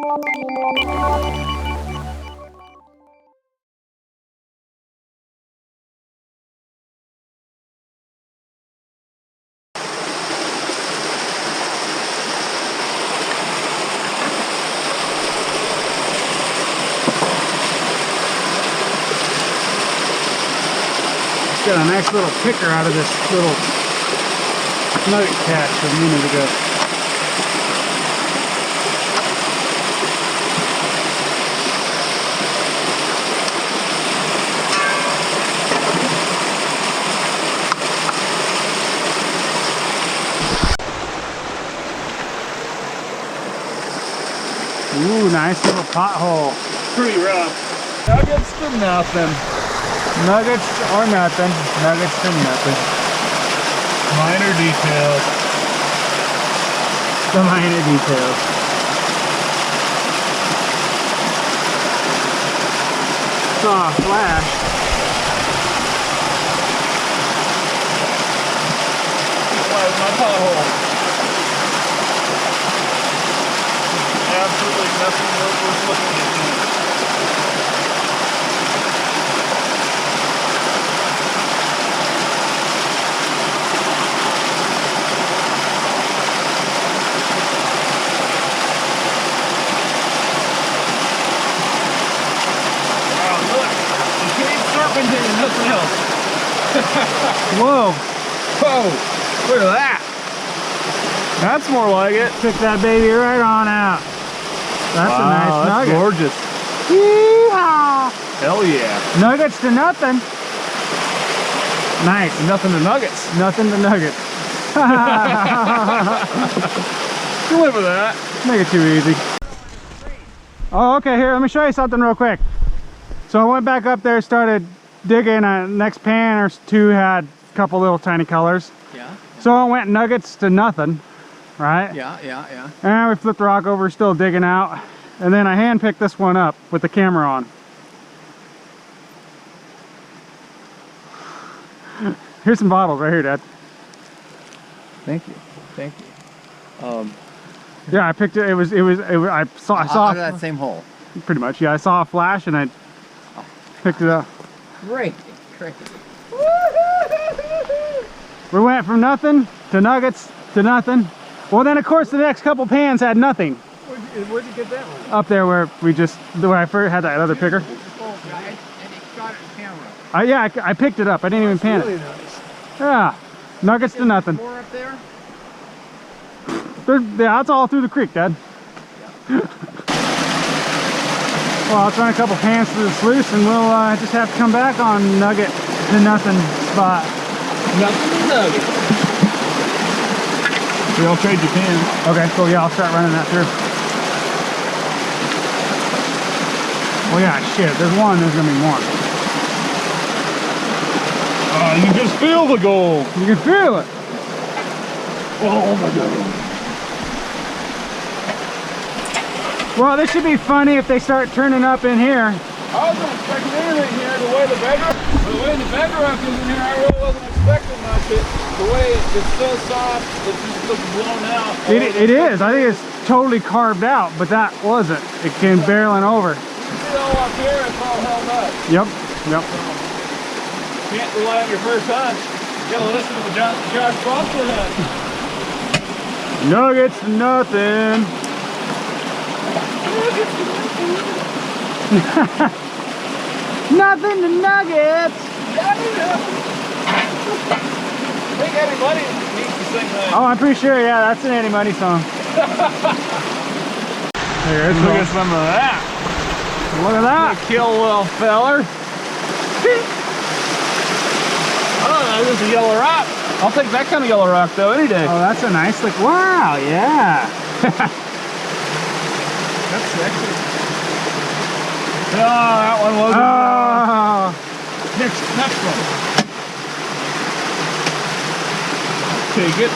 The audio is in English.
Got a nice little picker out of this little nugget catch from a minute ago. Ooh, nice little pothole. Pretty rough. Nuggets to nothing. Nuggets or nothing. Nuggets to nothing. Minor details. The minor details. Saw a flash. Where's my pothole? Absolutely nothing worth looking at. And nothing else. Whoa. Whoa, look at that. That's more like it. Took that baby right on out. That's a nice That's nugget. gorgeous. Yeehaw. Hell yeah. Nuggets to nothing. Nice. Nothing to nuggets. Nothing to nuggets. You live with that. Make it too easy. Oh, okay, here, let me show you something real quick. So I went back up there, started digging. Next pan or two had a couple little tiny colors. Yeah. So I went nuggets to nothing, right? Yeah. And we flipped the rock over, still digging out. And then I hand picked this one up with the camera on. Here's some bottles right here, Dad. Thank you. Yeah, I picked it. I saw Out of that same hole. pretty much. Yeah, I saw a flash and I picked it up. Great. We went from nothing to nuggets to nothing. Well, then of course the next couple pans had nothing. Where'd you get that one? Up there where I first had that other picker. And it shot it in camera. Yeah, I picked it up. I didn't even pan it. Nice. Yeah, nuggets to nothing. More up there? Yeah, that's all through the creek, Dad. Well, I'll run a couple pans through the sluice and we'll just have to come back on nugget to nothing spot. Nothing to nugget. We all trade your pins. Okay, cool. Yeah, I'll start running that through. Well, yeah, shit. If there's one, there's gonna be more. You can just feel the gold. You can feel it. Oh my god. Well, this should be funny if they start turning up in here. I wasn't expecting anything here. The way the bedrock is in here, I really wasn't expecting much. The way it's so soft, it just looks blown out. It is. I think it's totally carved out, but that wasn't. It came barreling over. See all up here, it's all held up. Yep. Can't rely on your first hunt. You gotta listen to the Josh Foster hunt. Nuggets, nothing. Nothing to nuggets. I think Eddie Money needs to sing that. Oh, I'm pretty sure. Yeah, that's an Eddie Money song. There's Look at some of that. Look at that. Kill little feller. Oh, this is a yellow rock. I'll take that kind of yellow rock though any day. Oh, that's a nice look. Wow, yeah. That's sexy. Oh, that one wasn't. Oh. Next one. Take it.